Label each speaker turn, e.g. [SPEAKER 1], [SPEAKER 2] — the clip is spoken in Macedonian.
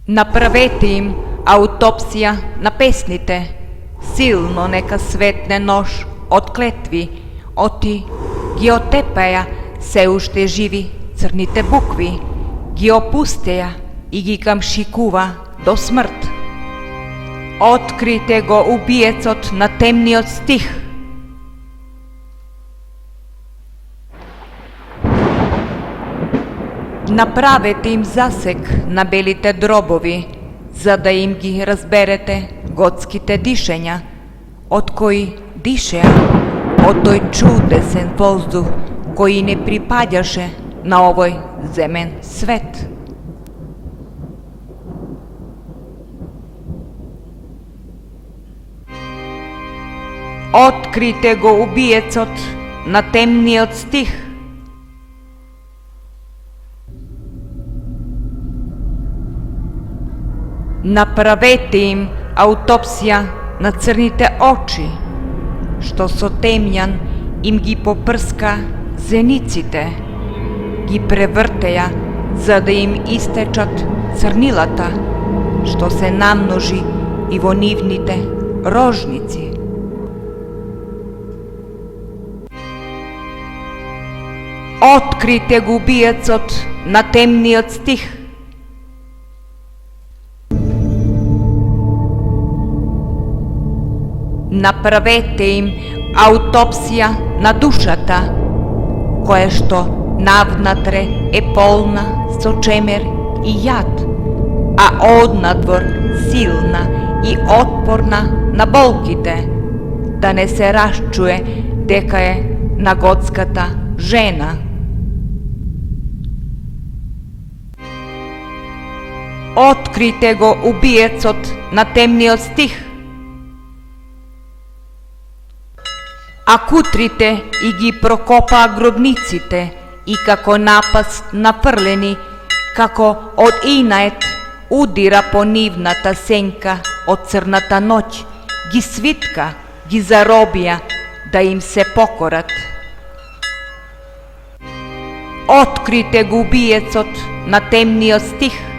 [SPEAKER 1] Направете им аутопсия на песните, силно нека светне нож от клетви, оти ги отепая все още живи црните букви, ги опустея и ги камшикува до смърт. Открите го убиецот на темниот стих. Направете им засек на белите дробови, за да им ги разберете готските дишења, од кои дишеа од тој чудесен воздух кој не припаѓаше на овој земен свет. Открите го убиецот на темниот стих. Направете им аутопсија на црните очи, што со темјан им ги попрска зениците, ги превртеја за да им истечат црнилата, што се намножи и во нивните рожници. Открите го убиецот на темниот стих. Направете им аутопсија на душата, која што навнатре е полна со чемер и јад, а однадвор силна и отпорна на болките, да не се расчуе дека е на готската жена. Открите го убиецот на темниот стих. А кутрите и ги прокопаа гробниците и како напаст нафрлени, како од инает удира по нивната сенка од црната ноќ, ги свитка, ги заробија да им се покорат. Открите го убиецот на темниот стих.